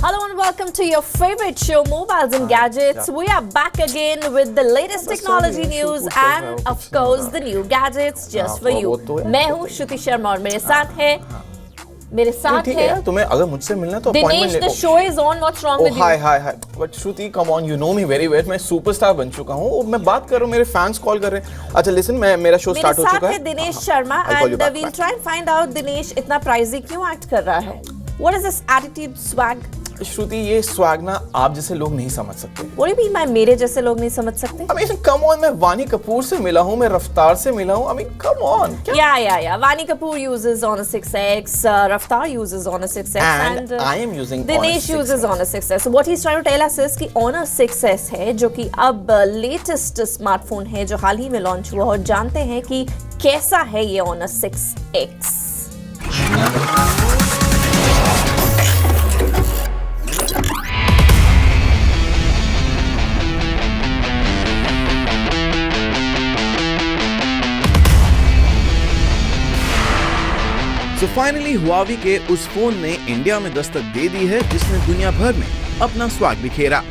Hello and welcome to your favorite show, Mobiles and Gadgets. We are back again with the latest technology news and of course the new gadgets just for you. मैं हूँ श्रुति शर्मा और मेरे साथ है तुम्हें अगर मुझसे मिलना है तो Dinesh. The show is on. What's wrong with you? Hi but Shruti come on, you know me very well. मैं सुपरस्टार बन चुका हूँ. मैं बात कर रहा हूँ, मेरे फैंस कॉल कर रहे हैं. अच्छा लिसन, मेरा शो स्टार्ट हो चुका है. मेरे साथ है Dinesh Sharma and we'll try and find out Dinesh इतना प्राइजी क्यों एक्ट कर रहा है. What is this attitude swag? श्रुति, ये स्वैग ना आप जैसे लोग नहीं समझ सकते. What do you mean by मेरे जैसे लोग नहीं समझ सकते? I mean, come on, मैं वानी कपूर से मिला हूँ, मैं रफ्तार से मिला हूँ. I mean, come on. Yeah. Vani Kapoor uses Honor 6X, Raftar uses Honor 6X, and I am using Dinesh uses Honor 6S. So what he's trying to tell us is कि Honor 6S है, जो कि अब latest smartphone है, जो हाल ही में launch हुआ, और जानते हैं कि कैसा है ये Honor 6X. So finally, Huawei के उस फोन ने इंडिया में दस्तक दे दी है जिसने दुनिया भर में अपना स्वाग बिखेरा.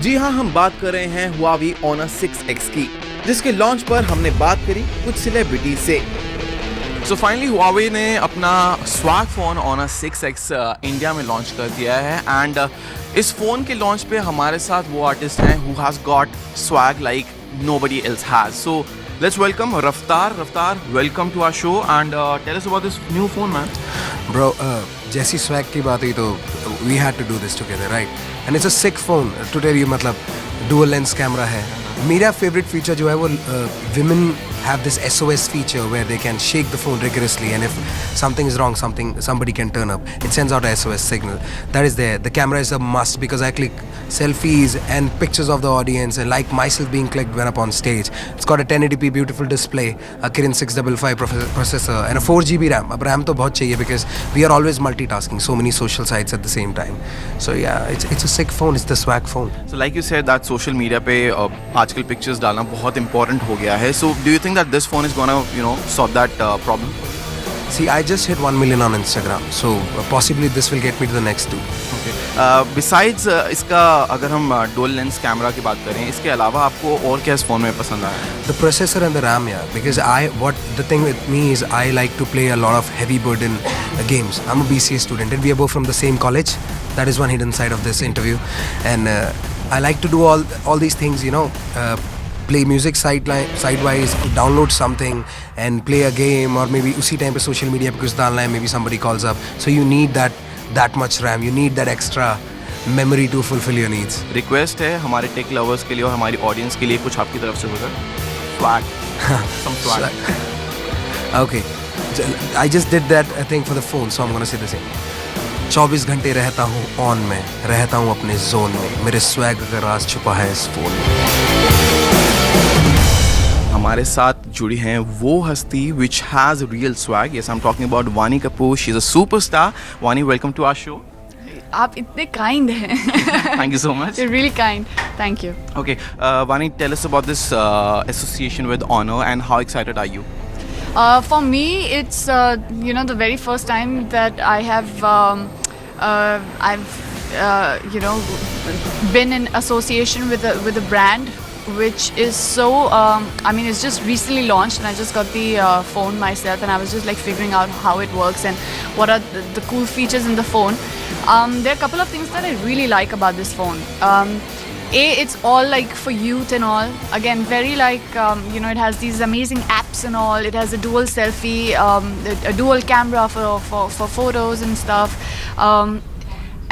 जी हाँ, हम बात कर रहे हैं Huawei Honor 6X की, जिसके लॉन्च पर हमने बात करी कुछ सेलिब्रिटी से. So finally, Huawei ने अपना swag phone Honor 6X India में लॉन्च कर दिया है. एंड इस फोन के लॉन्च पे हमारे साथ वो आर्टिस्ट हैं who has got swag like nobody else has. So let's welcome Raftar. Raftar, welcome to our show and tell us about this new phone, man. Bro, जैसी swag की बात हुई तो we had to do this together, right? And it's a sick phone. To tell you, मतलब dual lens camera है. मेरा favorite feature जो है वो women have this SOS feature where they can shake the phone rigorously, and if something is wrong, somebody can turn up. It sends out a SOS signal. That is there. The camera is a must because I click selfies and pictures of the audience and like myself being clicked when up on stage. It's got a 1080p beautiful display, a Kirin 655 processor and a 4GB RAM. अब RAM तो बहुत चाहिए because we are always multitasking so many social sites at the same time. So yeah, it's a sick phone. It's the swag phone. So like you said that social media पे आजकल pictures डालना बहुत important हो गया है. So do you think that this phone is gonna, solve that problem? See, I just hit 1 million on Instagram, so possibly this will get me to the next 2. Okay. Besides इसका अगर हम dual lens camera की बात करें, इसके अलावा आपको और क्या इस phone में पसंद आया? The processor and the RAM, yeah. Because the thing with me is I like to play a lot of heavy burden games. I'm a BCA student and we are both from the same college. That is one hidden side of this interview, and I like to do all these things, play music sidewise, download something and play a game, or maybe उसी time पे social media पे कुछ डालना है, maybe somebody calls up. So you need that much RAM, you need that extra memory to fulfill your needs. Request है हमारे tech lovers के लिए और हमारी audience के लिए कुछ आपकी तरफ से होगा. Swag. Some swag. Okay. I just did that thing for the phone, so I'm gonna say the same. 24 घंटे रहता हूँ ऑन में, रहता हूँ अपने जोन में, मेरे स्वैग का राज छुपा है इस फोन में. हमारे साथ जुड़ी हैं वो हस्ती which has real swag. Yes, I'm talking about Vani Kapoor. She's a superstar. Vani, welcome to our show. आप इतने kind हैं. Thank you so much. You're really kind. Thank you. Okay, Vani, tell us about this association with Honor and how excited are you? For me, it's the very first time that I have been in association with a brand which is so it's just recently launched, and I just got the phone myself, and I was just like figuring out how it works and what are the cool features in the phone. There are a couple of things that I really like about this phone. It's all like for youth and all. Again, very like, it has these amazing apps and all. It has a dual selfie, a dual camera for photos and stuff.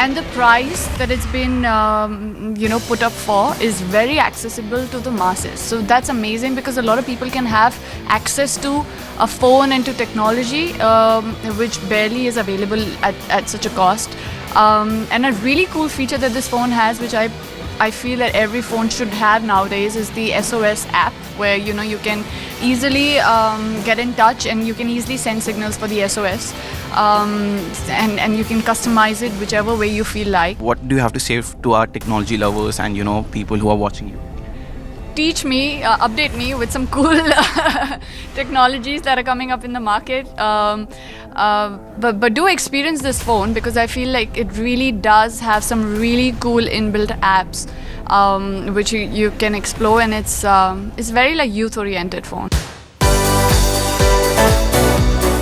And the price that it's been, put up for is very accessible to the masses. So that's amazing because a lot of people can have access to a phone and to technology, which barely is available at such a cost. And a really cool feature that this phone has, which I feel that every phone should have nowadays, is the SOS app, where you can easily get in touch and you can easily send signals for the SOS, and you can customize it whichever way you feel like. What do you have to say to our technology lovers and people who are watching you? teach me, update me with some cool technologies that are coming up in the market. But do experience this phone because I feel like it really does have some really cool inbuilt apps which you can explore, and it's very like youth oriented phone.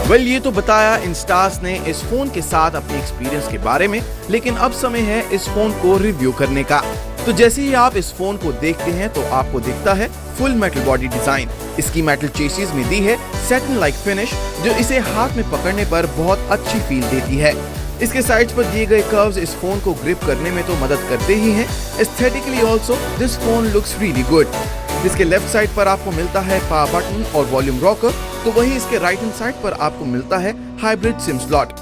Well ये तो बताया Instas ने इस phone के साथ अपने experience के बारे में, लेकिन अब समय है इस फोन को रिव्यू करने का। तो जैसे ही आप इस फोन को देखते हैं तो आपको दिखता है फुल मेटल बॉडी डिजाइन। इसकी मेटल चेसिस में दी है सैटिन लाइक फिनिश, जो इसे हाथ में पकड़ने पर बहुत अच्छी फील देती है। इसके साइड्स पर दिए गए कर्व्स इस फोन को ग्रिप करने में तो मदद करते ही हैं। Aesthetically also this phone looks really good. इसके लेफ्ट साइड पर आपको मिलता है पावर बटन और वॉल्यूम रॉकर, तो वहीं इसके राइट हैंड साइड पर आपको मिलता है hybrid SIM slot.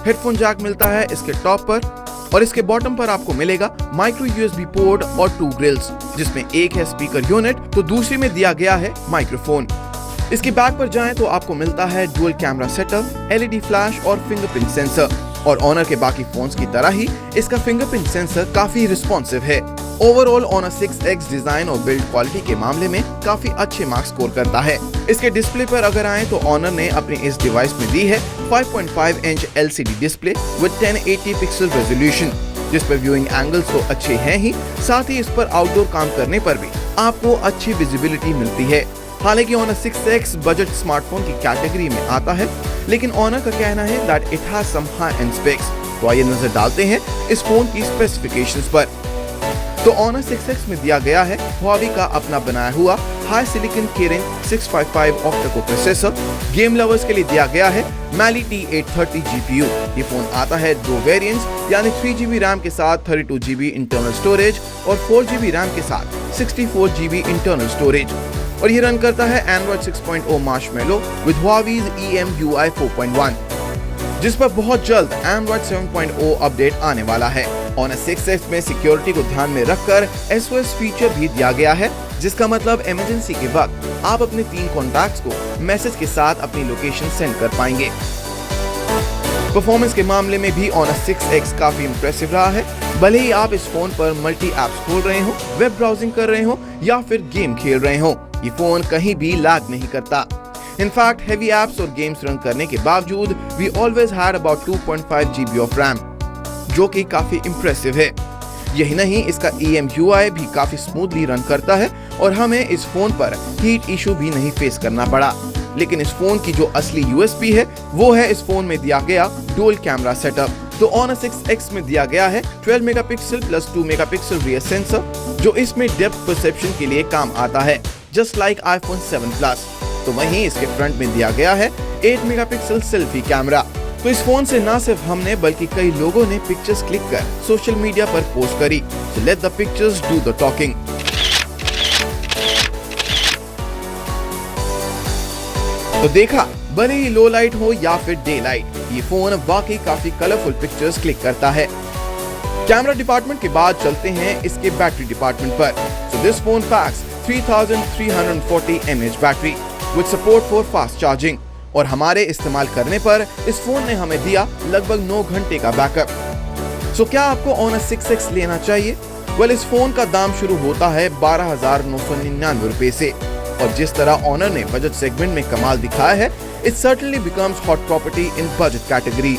Headphone jack मिलता है इसके टॉप पर, और इसके बॉटम पर आपको मिलेगा माइक्रो यूएसबी पोर्ट और 2 ग्रिल्स, जिसमें एक है स्पीकर यूनिट तो दूसरे में दिया गया है माइक्रोफोन। इसके बैक पर जाएं तो आपको मिलता है dual camera setup, LED flash और फिंगरप्रिंट सेंसर। और ऑनर के बाकी फोन्स की तरह ही इसका फिंगरप्रिंट सेंसर काफी रिस्पॉन्सिव है। ओवरऑल ऑनर 6X डिजाइन और बिल्ड क्वालिटी के मामले में काफी अच्छे मार्क्स स्कोर करता है। इसके डिस्प्ले पर अगर आए तो ऑनर ने अपने इस डिवाइस में दी है 5.5 inch LCD display with 1080 pixel resolution, जिस पर व्यूइंग एंगल्स तो अच्छे हैं ही, साथ ही इस पर आउटडोर काम करने पर भी आपको अच्छी विजिबिलिटी मिलती है। हालांकि ऑनर 6X बजट स्मार्टफोन की कैटेगरी में आता है, लेकिन ऑनर का कहना है that it has some high end specs. तो आइए नजर डालते हैं इस फोन की स्पेसिफिकेशंस पर। तो ऑनर 6X में दिया गया है हुआवी का अपना बनाया हुआ high silicon Kirin 655 octa-core processor. Game lovers के लिए दिया गया है Mali T830 GPU। ये फोन आता है 2 वेरिएंट्स, यानी 3GB रैम के साथ 32GB इंटरनल स्टोरेज और 4GB रैम के साथ 64GB इंटरनल स्टोरेज। और ये रन करता है Android 6.0 Marshmallow with Huawei's EMUI 4.1, जिस पर बहुत जल्द Android 7.0 अपडेट आने वाला है। ऑनर 6X में सिक्योरिटी को ध्यान में रखकर SOS फीचर भी दिया गया है, जिसका मतलब इमरजेंसी के वक्त आप अपने 3 कॉन्टैक्ट्स को मैसेज के साथ अपनी लोकेशन सेंड कर पाएंगे। परफॉर्मेंस के मामले में भी ऑनर 6X काफी इंप्रेसिव रहा है। भले ही आप इस फोन पर मल्टी एप्स खोल रहे हो, वेब ब्राउजिंग कर रहे हो या फिर गेम खेल रहे हो, ये फोन कहीं भी लैग नहीं करता। इनफैक्ट हेवी एप्स और गेम्स रन करने के बावजूद we always had about 2.5 GB of RAM, जो कि काफी इंप्रेसिव है। यही नहीं, इसका EMUI भी काफी स्मूथली रन करता है और हमें इस फोन पर हीट इशू भी नहीं फेस करना पड़ा। लेकिन इस फोन की जो असली USP है वो है इस फोन में दिया गया डुअल कैमरा सेटअप। तो ऑनर 6X में दिया गया है 12 megapixel plus 2 megapixel rear sensor, जो इसमें डेप्थ परसेप्शन के लिए काम आता है, जस्ट लाइक iPhone 7 Plus। तो वहीं इसके फ्रंट में दिया गया है 8 मेगापिक्सल सेल्फी कैमरा। तो इस फोन से ना सिर्फ हमने बल्कि कई लोगों ने पिक्चर्स क्लिक कर सोशल मीडिया पर पोस्ट करी। So let the pictures do the talking. तो देखा, भले ही लो लाइट हो या फिर डे लाइट, ये फोन वाकई काफी कलरफुल पिक्चर्स क्लिक करता है। कैमरा डिपार्टमेंट के बाद चलते हैं इसके बैटरी डिपार्टमेंट पर। So this phone PACS 3340 mAh battery with support for fast charging, और हमारे इस्तेमाल करने पर इस फोन ने हमें दिया लगभग 9 घंटे का बैकअप। सो क्या आपको ऑनर 6X लेना चाहिए? वेल, इस फोन का दाम शुरू होता है 12,999 रुपए से, और जिस तरह ऑनर ने बजट सेगमेंट में कमाल दिखाया है, it certainly becomes hot property in budget category.